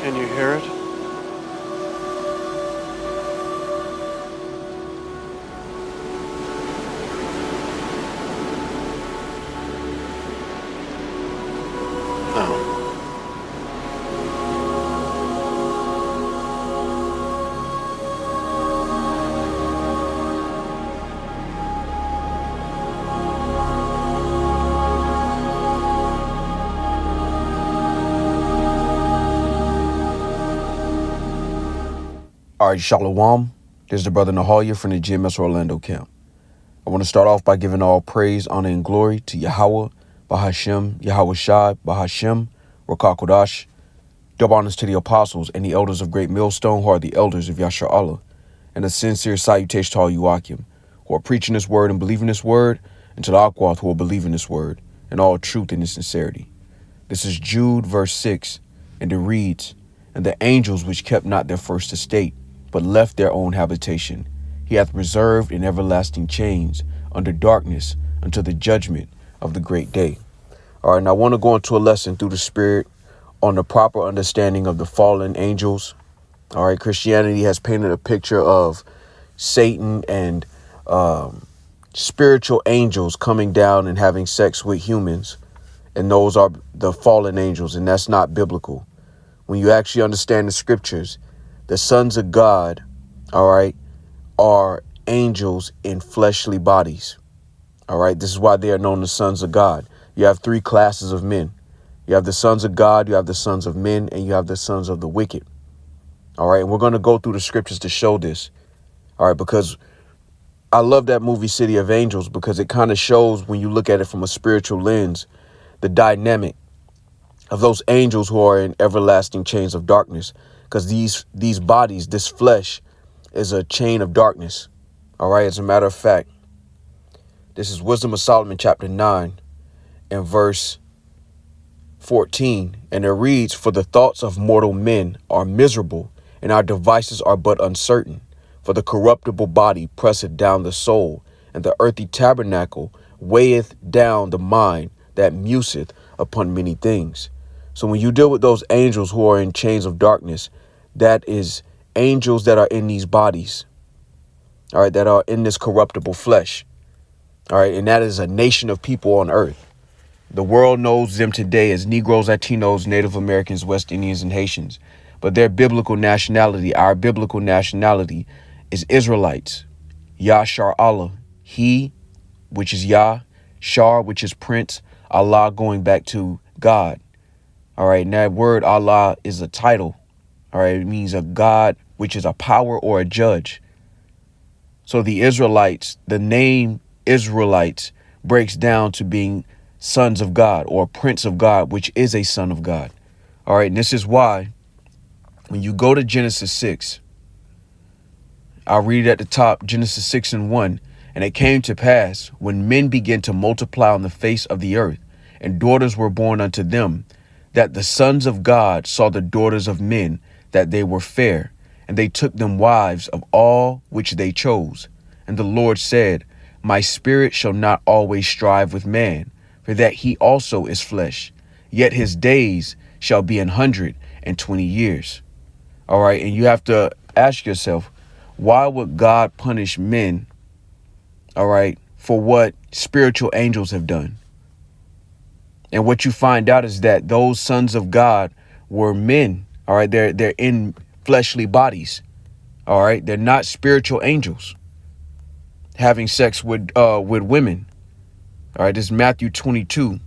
Can you hear it? No. All right, Shalom. This is the brother Nahalia from the GMS Orlando camp. I want to start off by giving all praise, honor, and glory to Yahweh, Bahashem, Yahweh Shai, Bahashem, Rakakodash. Double honors to the apostles and the elders of Great Millstone, who are the elders of Yashar Allah, and a sincere salutation to all you Akim, who are preaching this word and believing this word, and to the Akwath who are believing this word, and all truth and sincerity. This is Jude, verse 6, and it reads, "And the angels which kept not their first estate, but left their own habitation, he hath reserved in everlasting chains under darkness until the judgment of the great day." All right, now I want to go into a lesson through the Spirit on the proper understanding of the fallen angels. All right, Christianity has painted a picture of Satan and spiritual angels coming down and having sex with humans, and those are the fallen angels, and that's not biblical. When you actually understand the scriptures, the sons of God, all right, are angels in fleshly bodies. All right, this is why they are known as sons of God. You have three classes of men. You have the sons of God, you have the sons of men, and you have the sons of the wicked. All right, and we're going to go through the scriptures to show this. All right, because I love that movie City of Angels, because it kind of shows, when you look at it from a spiritual lens, the dynamic of those angels who are in everlasting chains of darkness. Because these bodies, this flesh, is a chain of darkness. All right, as a matter of fact, this is Wisdom of Solomon chapter 9 and verse 14, and it reads, "For the thoughts of mortal men are miserable, and our devices are but uncertain. For the corruptible body presseth down the soul, and the earthy tabernacle weigheth down the mind that museth upon many things." So when you deal with those angels who are in chains of darkness, that is angels that are in these bodies, all right, that are in this corruptible flesh, all right, and that is a nation of people on earth. The world knows them today as Negroes, Latinos, Native Americans, West Indians, and Haitians. But their biblical nationality, our biblical nationality, is Israelites. Yashar Allah, He, which is Yah, Shar, which is Prince, Allah going back to God. All right, and that word Allah is a title. All right, it means a God, which is a power or a judge. So the Israelites, the name Israelites breaks down to being sons of God or prince of God, which is a son of God. All right, and this is why when you go to Genesis 6, I'll read it at the top, Genesis 6 and 1. "And it came to pass, when men began to multiply on the face of the earth, and daughters were born unto them, that the sons of God saw the daughters of men, that they were fair, and they took them wives of all which they chose. And the Lord said, My spirit shall not always strive with man, for that he also is flesh, yet his days shall be 120 years. All right, and you have to ask yourself, why would God punish men, all right, for what spiritual angels have done? And what you find out is that those sons of God were men. All right, they're in fleshly bodies. All right, they're not spiritual angels having sex with women. All right, this is Matthew 22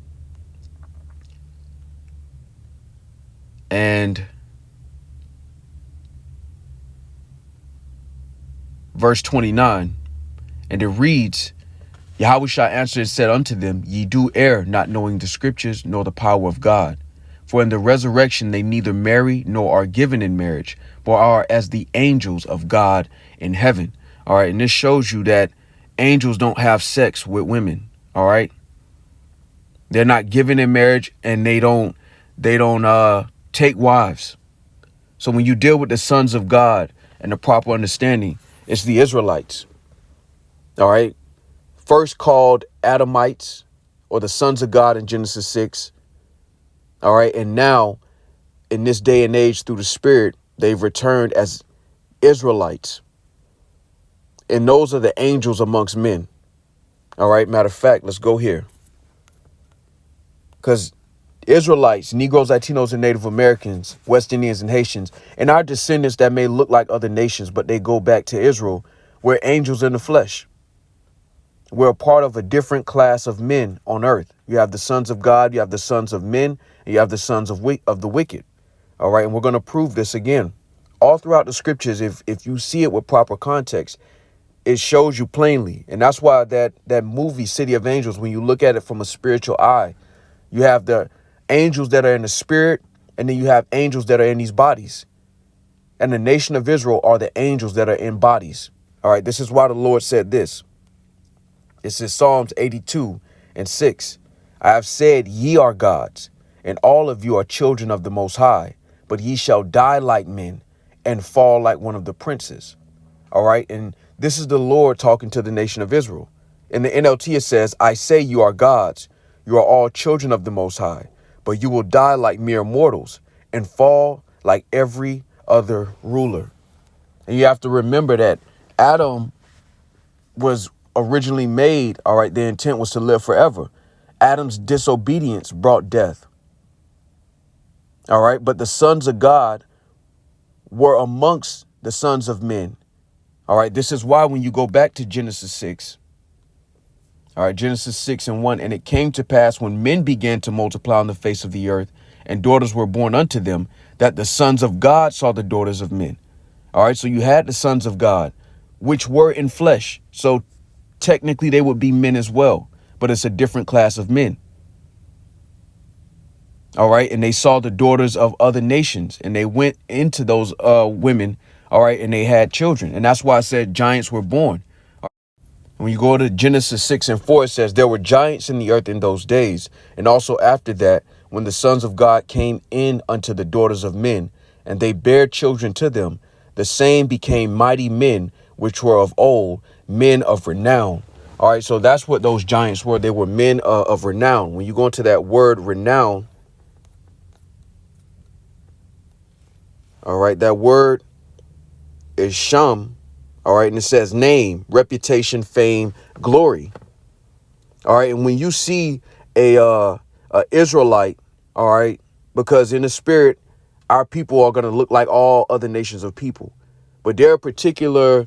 and verse 29, and it reads, "Yahushua answered and said unto them, Ye do err, not knowing the scriptures nor the power of God. For in the resurrection they neither marry nor are given in marriage, but are as the angels of God in heaven." All right, and this shows you that angels don't have sex with women. All right, they're not given in marriage, and they don't take wives. So when you deal with the sons of God and the proper understanding, it's the Israelites. All right, first called Adamites, or the sons of God in Genesis 6. All right, and now in this day and age through the Spirit, they've returned as Israelites. And those are the angels amongst men. All right. Matter of fact, let's go here. Because Israelites, Negroes, Latinos, and Native Americans, West Indians and Haitians, and our descendants that may look like other nations, but they go back to Israel, we're angels in the flesh. We're a part of a different class of men on earth. You have the sons of God, you have the sons of men, and you have the sons of the wicked. All right. And we're going to prove this again. All throughout the scriptures, if you see it with proper context, it shows you plainly. And that's why that movie, City of Angels, when you look at it from a spiritual eye, you have the angels that are in the spirit, and then you have angels that are in these bodies. And the nation of Israel are the angels that are in bodies. All right. This is why the Lord said this. This is Psalms 82:6. I have said, ye are gods, and all of you are children of the Most High, but ye shall die like men and fall like one of the princes. All right. And this is the Lord talking to the nation of Israel. In the NLT, it says, I say you are gods. You are all children of the Most High, but you will die like mere mortals and fall like every other ruler. And you have to remember that Adam was originally made. All right. The intent was to live forever. Adam's disobedience brought death. All right. But the sons of God were amongst the sons of men. All right. This is why when you go back to Genesis 6. All right. Genesis 6:1. And it came to pass when men began to multiply on the face of the earth and daughters were born unto them, that the sons of God saw the daughters of men. All right. So you had the sons of God, which were in flesh. So technically they would be men as well, but it's a different class of men. All right. And they saw the daughters of other nations, and they went into those women. All right. And they had children. And that's why I said giants were born. When you go to Genesis 6:4, it says there were giants in the earth in those days. And also after that, when the sons of God came in unto the daughters of men, and they bare children to them, the same became mighty men, which were of old, men of renown. All right. So that's what those giants were. They were men of renown. When you go into that word renown. All right. That word is sham. All right. And it says name, reputation, fame, glory. All right. And when you see a Israelite, all right, because in the spirit, our people are going to look like all other nations of people. But there are particular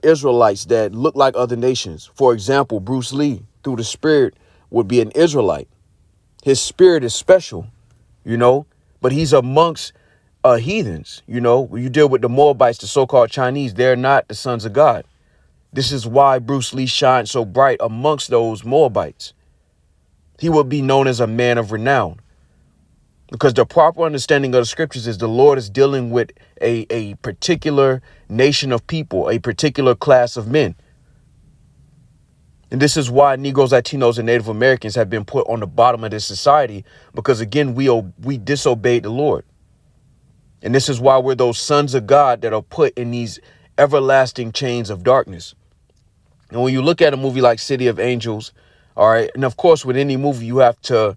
Israelites that look like other nations. For example, Bruce Lee, through the spirit, would be an Israelite. His spirit is special, but he's amongst heathens. When you deal with the Moabites, the so-called Chinese, they're not the sons of God. This is why Bruce Lee shines so bright amongst those Moabites. He will be known as a man of renown, because the proper understanding of the scriptures is the Lord is dealing with a particular nation of people, a particular class of men. And this is why Negroes, Latinos, and Native Americans have been put on the bottom of this society, because, again, we disobeyed the Lord. And this is why we're those sons of God that are put in these everlasting chains of darkness. And when you look at a movie like City of Angels, all right, and of course, with any movie, you have to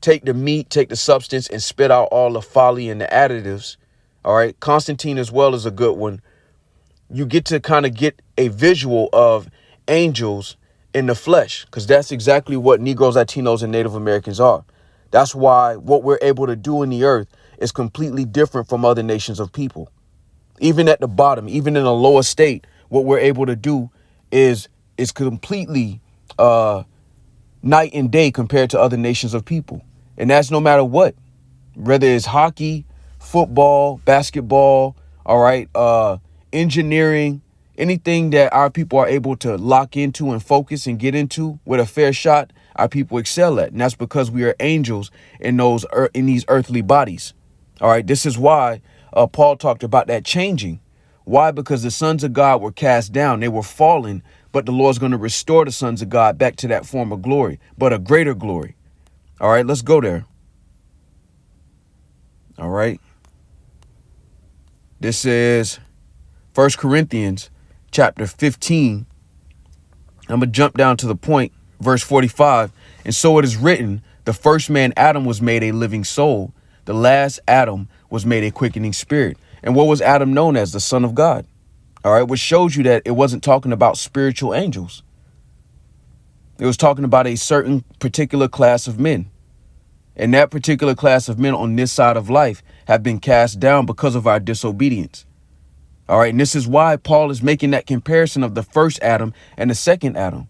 take the meat, take the substance, and spit out all the folly and the additives. All right. Constantine as well is a good one. You get to kind of get a visual of angels in the flesh, because that's exactly what Negroes, Latinos, and Native Americans are. That's why what we're able to do in the earth is completely different from other nations of people. Even at the bottom, even in a lower state, what we're able to do is completely night and day compared to other nations of people. And that's no matter what, whether it's hockey, football, basketball, all right, engineering, anything that our people are able to lock into and focus and get into with a fair shot, our people excel at. And that's because we are angels in these earthly bodies. All right. This is why Paul talked about that changing. Why? Because the sons of God were cast down. They were fallen, but the Lord's going to restore the sons of God back to that form of glory, but a greater glory. All right, let's go there. All right. This is 1 Corinthians chapter 15. I'm going to jump down to the point, verse 45. And so it is written, the first man, Adam, was made a living soul. The last Adam was made a quickening spirit. And what was Adam known as? The Son of God. All right, which shows you that it wasn't talking about spiritual angels. It was talking about a certain particular class of men. And that particular class of men on this side of life have been cast down because of our disobedience. All right, and this is why Paul is making that comparison of the first Adam and the second Adam.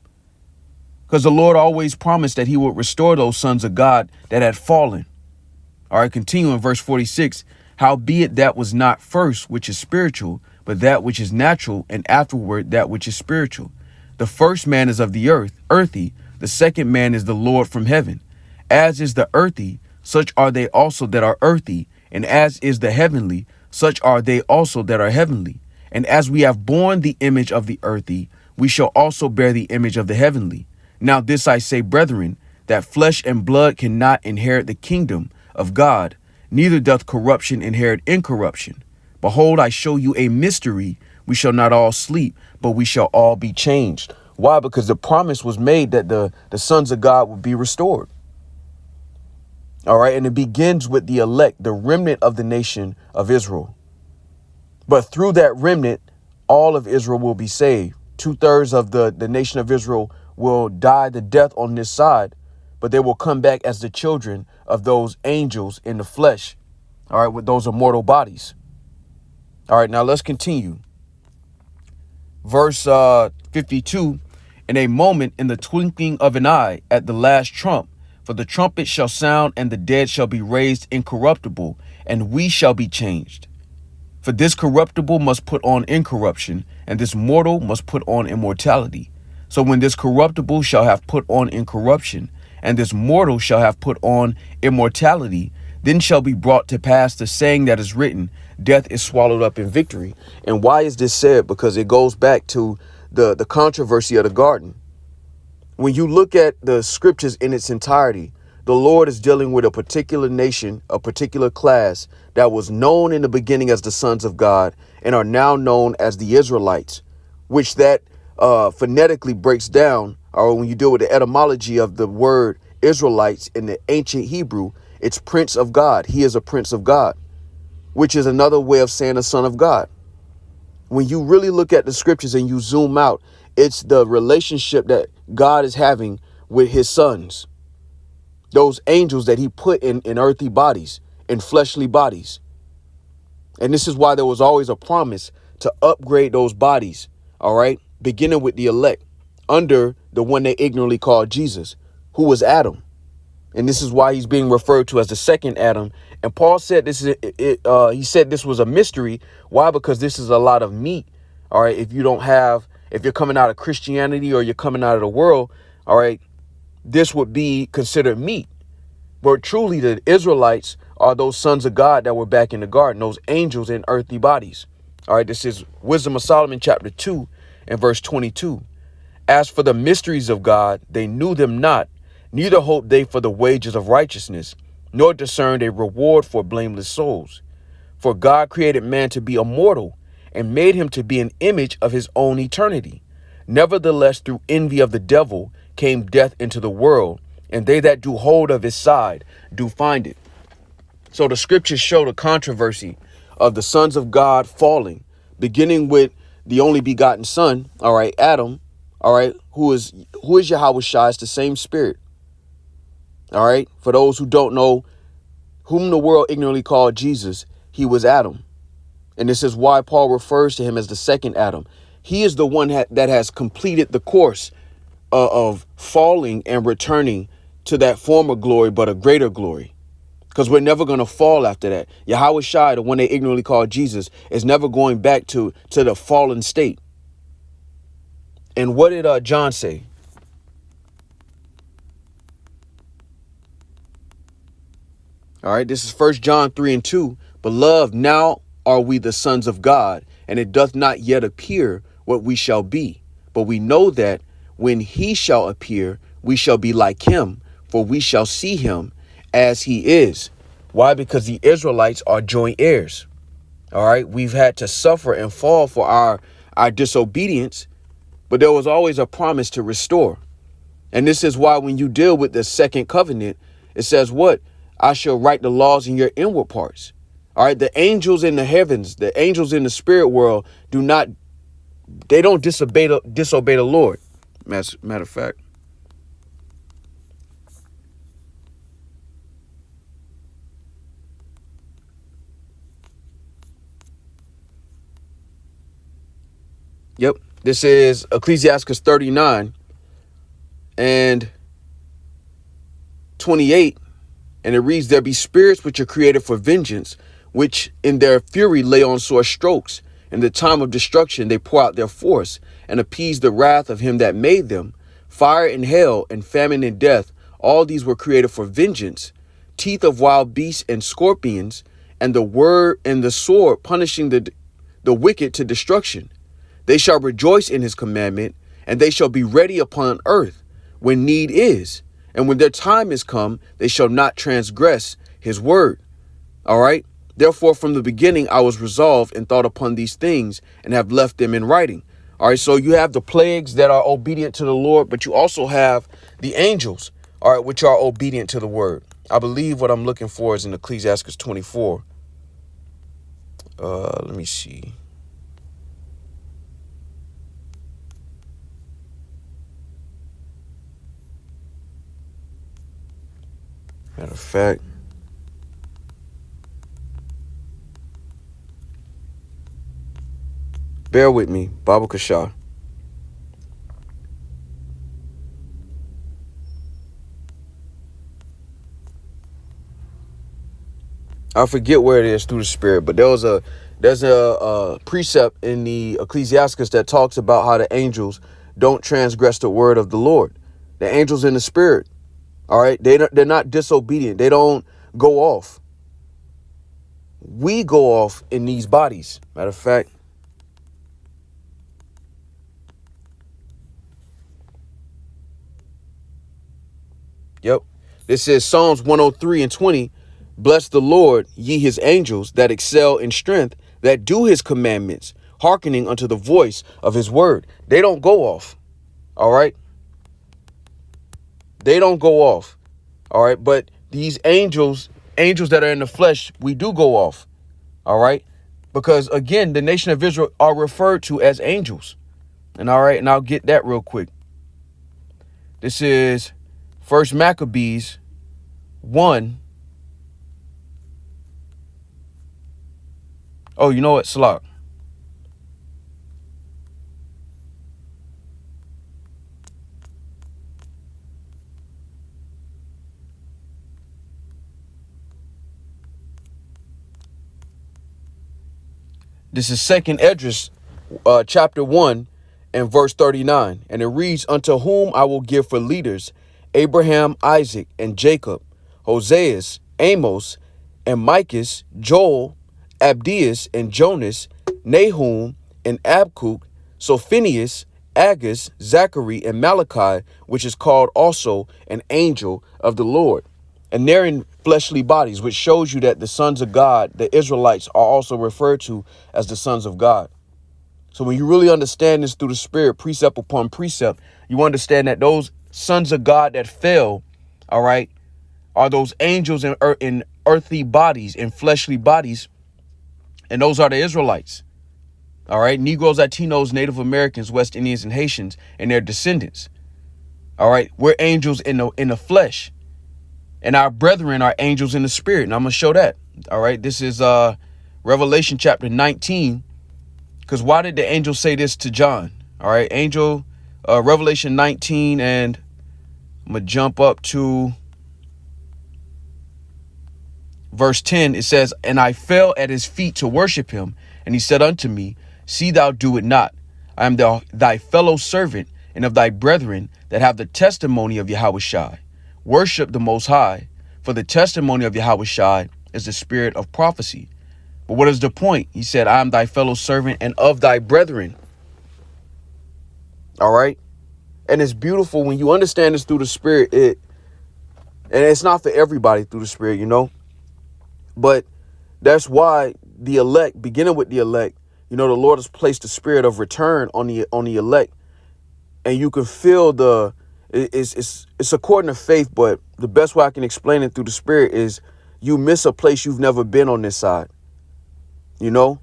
Because the Lord always promised that he would restore those sons of God that had fallen. All right, continue in verse 46. Howbeit that was not first which is spiritual, but that which is natural, and afterward that which is spiritual. The first man is of the earth, earthy. The second man is the Lord from heaven. As is the earthy, such are they also that are earthy. And as is the heavenly, such are they also that are heavenly. And as we have borne the image of the earthy, we shall also bear the image of the heavenly. Now this I say, brethren, that flesh and blood cannot inherit the kingdom of God, neither doth corruption inherit incorruption. Behold, I show you a mystery. We shall not all sleep, but we shall all be changed. Why? Because the promise was made that the sons of God would be restored. All right. And it begins with the elect, the remnant of the nation of Israel. But through that remnant, all of Israel will be saved. 2/3 of the nation of Israel will die the death on this side, but they will come back as the children of those angels in the flesh. All right. With those immortal bodies. All right. Now let's continue. Verse 52. In a moment, in the twinkling of an eye, at the last trump, for the trumpet shall sound, and the dead shall be raised incorruptible, and we shall be changed. For this corruptible must put on incorruption, and this mortal must put on immortality. So when this corruptible shall have put on incorruption, and this mortal shall have put on immortality, then shall be brought to pass the saying that is written, death is swallowed up in victory. And why is this said? Because it goes back to the controversy of the garden. When you look at the scriptures in its entirety, the Lord is dealing with a particular nation, a particular class that was known in the beginning as the sons of God and are now known as the Israelites, which that phonetically breaks down, or when you deal with the etymology of the word Israelites in the ancient Hebrew, it's Prince of God. He is a Prince of God, which is another way of saying a son of God. When you really look at the scriptures and you zoom out, it's the relationship that God is having with his sons, those angels that he put in earthly bodies, in fleshly bodies. And this is why there was always a promise to upgrade those bodies. All right. Beginning with the elect under the one they ignorantly called Jesus, who was Adam. And this is why he's being referred to as the second Adam. And Paul said this is he said this was a mystery. Why? Because this is a lot of meat. All right. If you're coming out of Christianity or you're coming out of the world. All right. This would be considered meat. But truly, the Israelites are those sons of God that were back in the garden, those angels in earthly bodies. All right. This is Wisdom of Solomon, chapter 2 and verse 22. As for the mysteries of God, they knew them not. Neither hoped they for the wages of righteousness, nor discerned a reward for blameless souls. For God created man to be immortal and made him to be an image of his own eternity. Nevertheless, through envy of the devil came death into the world, and they that do hold of his side do find it. So the scriptures show the controversy of the sons of God falling, beginning with the only begotten son, all right, Adam, all right, who is Yahweh Shai, it's the same spirit. All right. For those who don't know, whom the world ignorantly called Jesus, he was Adam. And this is why Paul refers to him as the second Adam. He is the one that has completed the course of falling and returning to that former glory, but a greater glory. Because we're never going to fall after that. Yahweh Shai, the one they ignorantly called Jesus, is never going back to the fallen state. And what did John say? All right, this is 1 John 3 and 2. Beloved, now are we the sons of God, and it doth not yet appear what we shall be. But we know that when he shall appear, we shall be like him, for we shall see him as he is. Why? Because the Israelites are joint heirs. All right, we've had to suffer and fall for our disobedience, but there was always a promise to restore. And this is why when you deal with the second covenant, it says what? I shall write the laws in your inward parts. All right. The angels in the heavens, the angels in the spirit world they don't disobey the Lord. Matter of fact. Yep. This is Ecclesiastes 39 and 28. And it reads, there be spirits which are created for vengeance, which in their fury lay on sore strokes. In the time of destruction, they pour out their force and appease the wrath of him that made them. Fire and hail and famine and death, all these were created for vengeance. Teeth of wild beasts and scorpions, and the word and the sword punishing the wicked to destruction. They shall rejoice in his commandment, and they shall be ready upon earth when need is. And when their time is come, they shall not transgress his word. All right. Therefore, from the beginning, I was resolved and thought upon these things and have left them in writing. All right. So you have the plagues that are obedient to the Lord, but you also have the angels, all right, which are obedient to the word. I believe what I'm looking for is in Ecclesiastes 24. Let me see. Matter of fact, bear with me, Baba Kasha. I forget where it is through the spirit, but there's a precept in the Ecclesiastes that talks about how the angels don't transgress the word of the Lord. The angels in the spirit. All right. They're not disobedient. They don't go off. We go off in these bodies. Matter of fact. Yep. This is Psalms 103 and 20. Bless the Lord, ye his angels that excel in strength, that do his commandments, hearkening unto the voice of his word. They don't go off. All right. They don't go off. All right. But these angels that are in the flesh, we do go off. All right. Because, again, the nation of Israel are referred to as angels. And all right. And I'll get that real quick. This is First Maccabees 1. Oh, you know what? Salak. This is Second Esdras, chapter 1 and verse 39. And it reads, unto whom I will give for leaders Abraham, Isaac, and Jacob, Hoseas, Amos, and Micah, Joel, Abdias, and Jonas, Nahum, and Abkuk, Sophenius, Agus, Zachary, and Malachi, which is called also an angel of the Lord. And they're in fleshly bodies, which shows you that the sons of God, the Israelites, are also referred to as the sons of God. So when you really understand this through the spirit, precept upon precept, you understand that those sons of God that fell, all right, are those angels in earthly bodies, in fleshly bodies. And those are the Israelites. All right. Negroes, Latinos, Native Americans, West Indians, and Haitians and their descendants. All right. We're angels in the flesh. And our brethren are angels in the spirit. And I'm going to show that. All right. This is Revelation chapter 19. Because why did the angel say this to John? All right. Revelation 19. And I'm going to jump up to verse 10. It says, and I fell at his feet to worship him. And he said unto me, see thou do it not. I am thy fellow servant and of thy brethren that have the testimony of Yahushua. Worship the Most High, for the testimony of Yahushua is the spirit of prophecy. But what is the point? He said, I am thy fellow servant and of thy brethren. All right. And it's beautiful when you understand this through the spirit. And it's not for everybody through the spirit, you know. But that's why the elect, beginning with the elect, you know, the Lord has placed the spirit of return on the elect. And you can feel it's according to faith, but the best way I can explain it through the spirit is you miss a place you've never been on this side. You know,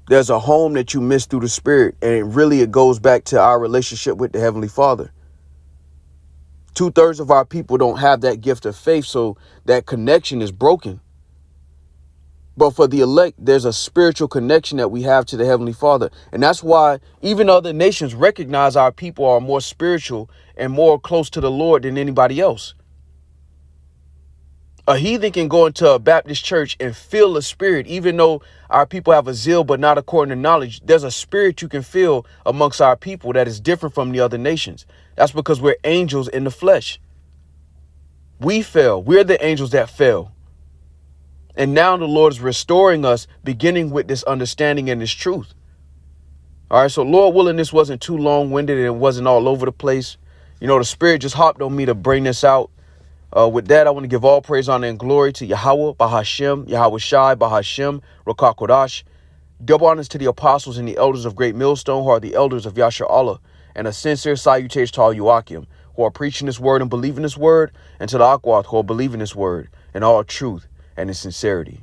there's a home that you miss through the Spirit, and it goes back to our relationship with the Heavenly Father. 2/3 of our people don't have that gift of faith, so that connection is broken. But for the elect, there's a spiritual connection that we have to the Heavenly Father. And that's why even other nations recognize our people are more spiritual and more close to the Lord than anybody else. A heathen can go into a Baptist church and feel the Spirit, even though our people have a zeal, but not according to knowledge. There's a spirit you can feel amongst our people that is different from the other nations. That's because we're angels in the flesh. We fell. We're the angels that fell. And now the Lord is restoring us, beginning with this understanding and this truth. All right, so Lord willing, this wasn't too long-winded and it wasn't all over the place. You know, the Spirit just hopped on me to bring this out. With that, I want to give all praise, honor, and glory to Yahweh, Bahashem, Yahweh Shai, Bahashem, Rakah Kodash. Double honors to the apostles and the elders of Great Millstone, who are the elders of Yasha Allah, and a sincere salutation to all Yuakim, who are preaching this word and believing this word, and to the Akwat, who are believing this word in all truth and in sincerity.